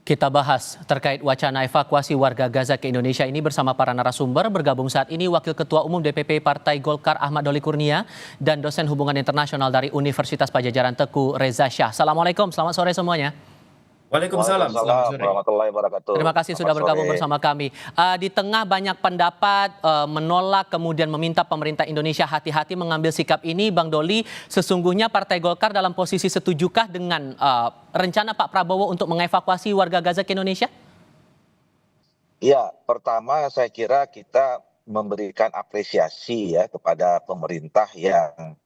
Kita bahas terkait wacana evakuasi warga Gaza ke Indonesia ini bersama para narasumber. Bergabung saat ini Wakil Ketua Umum DPP Partai Golkar Ahmad Doli Kurnia dan dosen hubungan internasional dari Universitas Padjadjaran Teguh Reza Shah. Assalamualaikum, selamat sore semuanya. Waalaikumsalam, selamat sore. Warahmatullahi wabarakatuh. Terima kasih sudah bergabung bersama kami. Di tengah banyak pendapat menolak kemudian meminta pemerintah Indonesia hati-hati mengambil sikap ini, Bang Doli, sesungguhnya Partai Golkar dalam posisi setujukah dengan rencana Pak Prabowo untuk mengevakuasi warga Gaza ke Indonesia? Ya, pertama saya kira kita memberikan apresiasi ya kepada pemerintah yang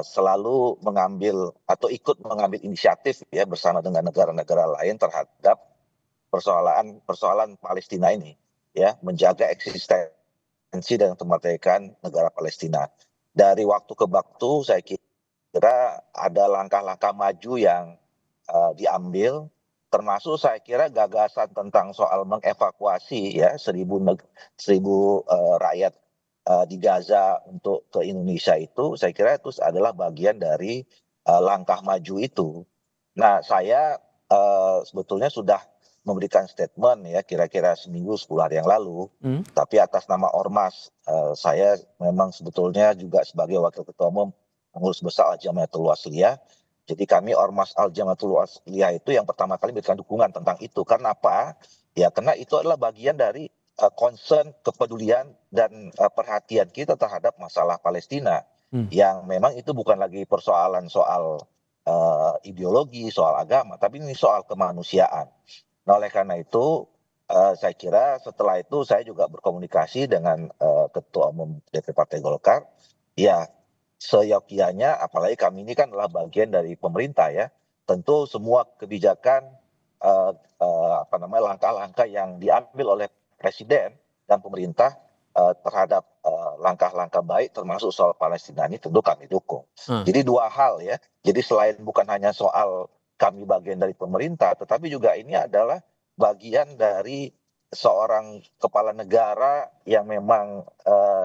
selalu mengambil atau ikut mengambil inisiatif ya bersama dengan negara-negara lain terhadap persoalan Palestina ini ya, menjaga eksistensi dan kemerdekaan negara Palestina. Dari waktu ke waktu saya kira ada langkah-langkah maju yang diambil, termasuk saya kira gagasan tentang soal mengevakuasi ya 1.000 rakyat di Gaza untuk ke Indonesia itu, saya kira itu adalah bagian dari langkah maju itu. Nah, saya sebetulnya sudah memberikan statement ya kira-kira seminggu 10 hari yang lalu, tapi atas nama Ormas, saya memang sebetulnya juga sebagai Wakil Ketua Umum Pengurus Besar Al-Jamiatul Wasliyah. Jadi kami Ormas Al-Jamiatul Wasliyah itu yang pertama kali memberikan dukungan tentang itu. Karena apa? Ya karena itu adalah bagian dari concern, kepedulian dan perhatian kita terhadap masalah Palestina, yang memang itu bukan lagi persoalan soal ideologi, soal agama, tapi ini soal kemanusiaan. Nah, oleh karena itu saya kira setelah itu saya juga berkomunikasi dengan Ketua Umum DPP Partai Golkar. Ya, seyogyanya, apalagi kami ini kan adalah bagian dari pemerintah ya, tentu semua kebijakan langkah-langkah yang diambil oleh Presiden dan pemerintah terhadap langkah-langkah baik termasuk soal Palestina ini tentu kami dukung. Jadi dua hal ya. Jadi selain bukan hanya soal kami bagian dari pemerintah, tetapi juga ini adalah bagian dari seorang kepala negara yang memang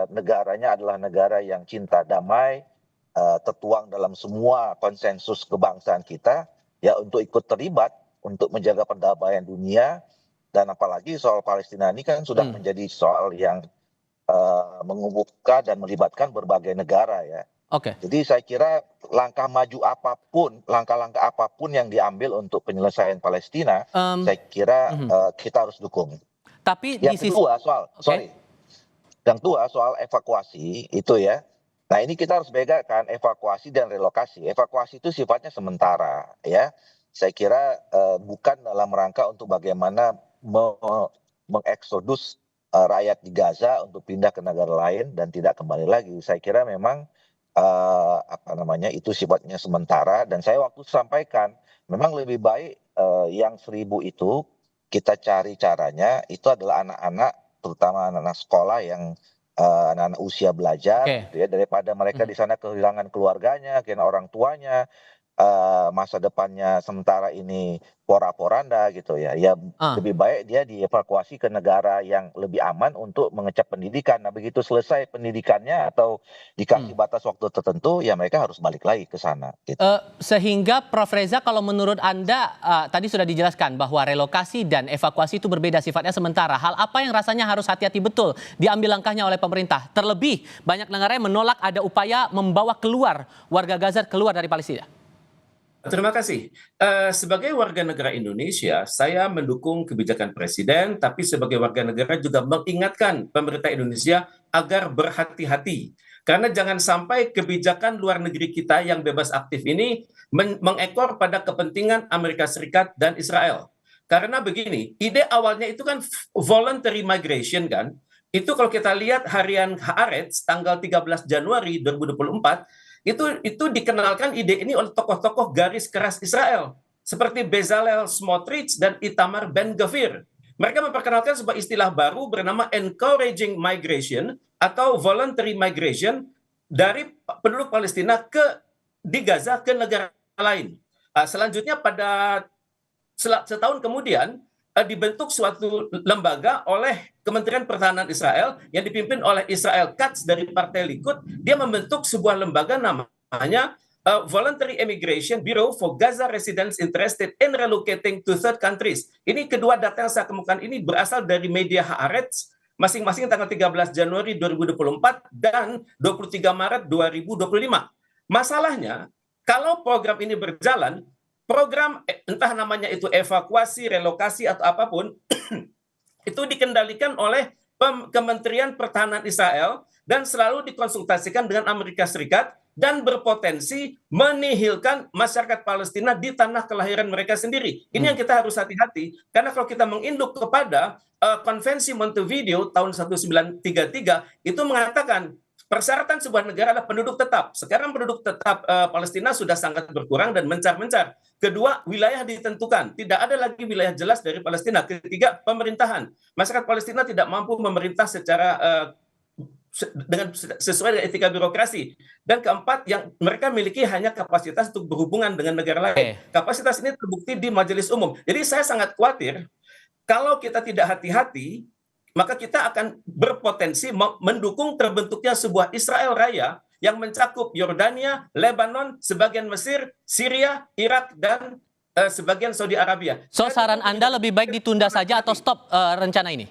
negaranya adalah negara yang cinta damai, tertuang dalam semua konsensus kebangsaan kita ya, untuk ikut terlibat untuk menjaga perdamaian dunia. Dan apalagi soal Palestina ini kan sudah menjadi soal yang mengumpulkan dan melibatkan berbagai negara ya. Oke. Jadi saya kira langkah langkah apapun yang diambil untuk penyelesaian Palestina, saya kira kita harus dukung. Tapi yang kedua soal evakuasi itu ya. Nah, ini kita harus bedakan evakuasi dan relokasi. Evakuasi itu sifatnya sementara ya. Saya kira bukan dalam rangka untuk bagaimana mengeksodus rakyat di Gaza untuk pindah ke negara lain dan tidak kembali lagi. Saya kira memang itu sifatnya sementara, dan saya waktu sampaikan memang lebih baik yang 1.000 itu kita cari caranya itu adalah anak-anak, terutama anak-anak sekolah yang anak-anak usia belajar gitu ya, daripada mereka di sana kehilangan keluarganya, kehilangan orang tuanya, masa depannya sementara ini pora-poranda gitu ya. Ya lebih baik dia dievakuasi ke negara yang lebih aman untuk mengecap pendidikan. Nah, begitu selesai pendidikannya atau dikasih batas waktu tertentu, ya mereka harus balik lagi ke sana gitu. Sehingga Prof. Reza, kalau menurut Anda tadi sudah dijelaskan bahwa relokasi dan evakuasi itu berbeda, sifatnya sementara. Hal apa yang rasanya harus hati-hati betul diambil langkahnya oleh pemerintah? Terlebih banyak negara yang menolak ada upaya membawa keluar warga Gaza keluar dari Palestina. Terima kasih. Sebagai warga negara Indonesia, saya mendukung kebijakan Presiden, tapi sebagai warga negara juga mengingatkan pemerintah Indonesia agar berhati-hati. Karena jangan sampai kebijakan luar negeri kita yang bebas aktif ini mengekor pada kepentingan Amerika Serikat dan Israel. Karena begini, ide awalnya itu kan voluntary migration kan. Itu kalau kita lihat harian Haaretz tanggal 13 Januari 2024, itu dikenalkan ide ini oleh tokoh-tokoh garis keras Israel seperti Bezalel Smotrich dan Itamar Ben-Gvir. Mereka memperkenalkan sebuah istilah baru bernama encouraging migration atau voluntary migration dari penduduk Palestina di Gaza ke negara lain. Selanjutnya pada setahun kemudian dibentuk suatu lembaga oleh Kementerian Pertahanan Israel yang dipimpin oleh Israel Katz dari Partai Likud. Dia membentuk sebuah lembaga namanya Voluntary Immigration Bureau for Gaza residents interested in relocating to third countries. Ini kedua data yang saya kemukakan ini berasal dari media Haaretz, masing-masing tanggal 13 Januari 2024 dan 23 Maret 2025. Masalahnya, kalau program ini berjalan, program entah namanya itu evakuasi, relokasi atau apapun, itu dikendalikan oleh Kementerian Pertahanan Israel dan selalu dikonsultasikan dengan Amerika Serikat dan berpotensi menihilkan masyarakat Palestina di tanah kelahiran mereka sendiri. Ini yang kita harus hati-hati, karena kalau kita menginduk kepada Konvensi Montevideo tahun 1933, itu mengatakan persyaratan sebuah negara adalah penduduk tetap. Sekarang penduduk tetap Palestina sudah sangat berkurang dan mencar-mencar. Kedua, wilayah ditentukan. Tidak ada lagi wilayah jelas dari Palestina. Ketiga, pemerintahan. Masyarakat Palestina tidak mampu memerintah secara dengan sesuai dengan etika birokrasi. Dan keempat, yang mereka miliki hanya kapasitas untuk berhubungan dengan negara lain. Kapasitas ini terbukti di majelis umum. Jadi saya sangat khawatir kalau kita tidak hati-hati, maka kita akan berpotensi mendukung terbentuknya sebuah Israel Raya yang mencakup Yordania, Lebanon, sebagian Mesir, Syria, Irak, dan sebagian Saudi Arabia. So, saran Anda lebih baik ditunda saja atau stop rencana ini?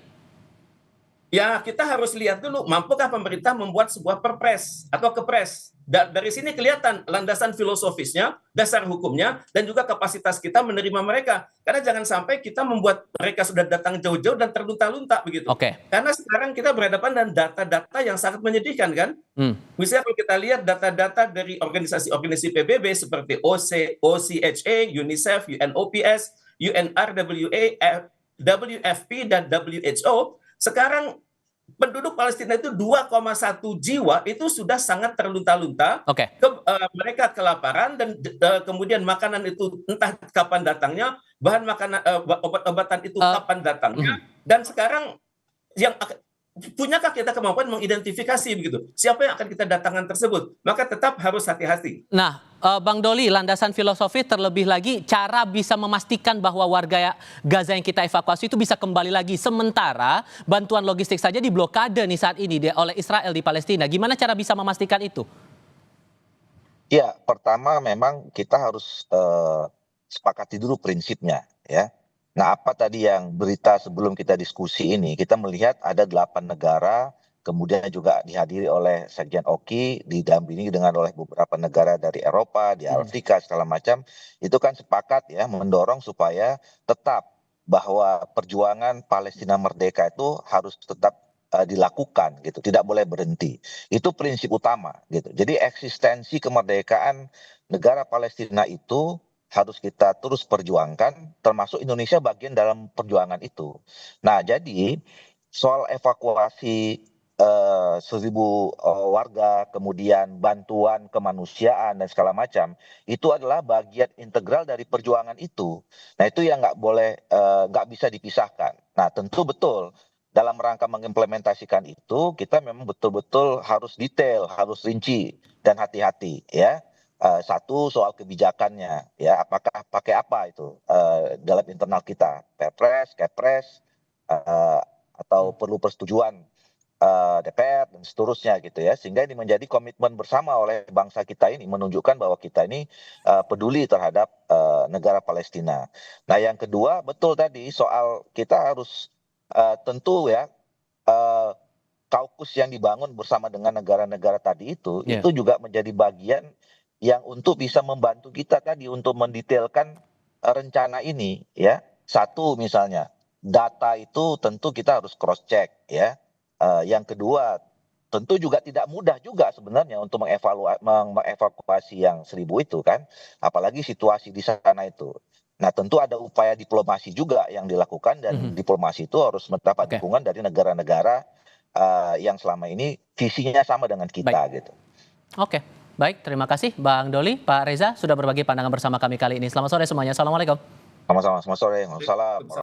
Ya, kita harus lihat dulu, mampukah pemerintah membuat sebuah perpres atau kepres. Dari sini kelihatan landasan filosofisnya, dasar hukumnya, dan juga kapasitas kita menerima mereka. Karena jangan sampai kita membuat mereka sudah datang jauh-jauh dan terlunta-lunta begitu. Karena sekarang kita berhadapan dengan data-data yang sangat menyedihkan, kan? Misalnya kalau kita lihat data-data dari organisasi-organisasi PBB seperti OCHA, UNICEF, UNOPS, UNRWA, WFP, dan WHO, sekarang penduduk Palestina itu 2,1 jiwa itu sudah sangat terlunta-lunta. Mereka kelaparan dan kemudian makanan itu entah kapan datangnya, bahan makanan obat-obatan itu kapan datangnya. Dan sekarang yang punyakah kita kemampuan mengidentifikasi begitu siapa yang akan kita datangkan tersebut? Maka tetap harus hati-hati. Nah, Bang Doli, landasan filosofi terlebih lagi cara bisa memastikan bahwa warga Gaza yang kita evakuasi itu bisa kembali lagi, sementara bantuan logistik saja diblokade nih saat ini oleh Israel di Palestina. Gimana cara bisa memastikan itu? Ya, pertama memang kita harus sepakati dulu prinsipnya, ya. Nah, apa tadi yang berita sebelum kita diskusi ini, kita melihat ada 8 negara, kemudian juga dihadiri oleh Sekjen Oki, didampingi dengan oleh beberapa negara dari Eropa, di Afrika, segala macam. Itu kan sepakat ya, mendorong supaya tetap bahwa perjuangan Palestina merdeka itu harus tetap dilakukan gitu, tidak boleh berhenti. Itu prinsip utama gitu. Jadi eksistensi kemerdekaan negara Palestina itu harus kita terus perjuangkan, termasuk Indonesia bagian dalam perjuangan itu. Nah, jadi soal evakuasi 1.000 warga, kemudian bantuan kemanusiaan dan segala macam, itu adalah bagian integral dari perjuangan itu. Nah, itu yang nggak bisa dipisahkan. Nah, tentu betul dalam rangka mengimplementasikan itu, kita memang betul-betul harus detail, harus rinci dan hati-hati, ya. Satu, soal kebijakannya, ya, apakah pakai apa itu dalam internal kita, Perpres, Kepres, atau perlu persetujuan DPR dan seterusnya gitu ya, sehingga ini menjadi komitmen bersama oleh bangsa kita ini, menunjukkan bahwa kita ini peduli terhadap negara Palestina. Nah, yang kedua, betul tadi soal kita harus tentu ya, kaukus yang dibangun bersama dengan negara-negara tadi itu juga menjadi bagian yang untuk bisa membantu kita tadi untuk mendetailkan rencana ini, ya. Satu, misalnya data itu tentu kita harus cross check, ya. Yang kedua, tentu juga tidak mudah juga sebenarnya untuk mengevakuasi yang 1.000 itu kan, apalagi situasi di sana itu. Nah, tentu ada upaya diplomasi juga yang dilakukan, dan diplomasi itu harus mendapat dukungan dari negara-negara yang selama ini visinya sama dengan kita gitu. Baik, terima kasih Bang Doli, Pak Reza sudah berbagi pandangan bersama kami kali ini. Selamat sore semuanya. Assalamualaikum. Sama-sama, selamat sore. Waalaikumsalam.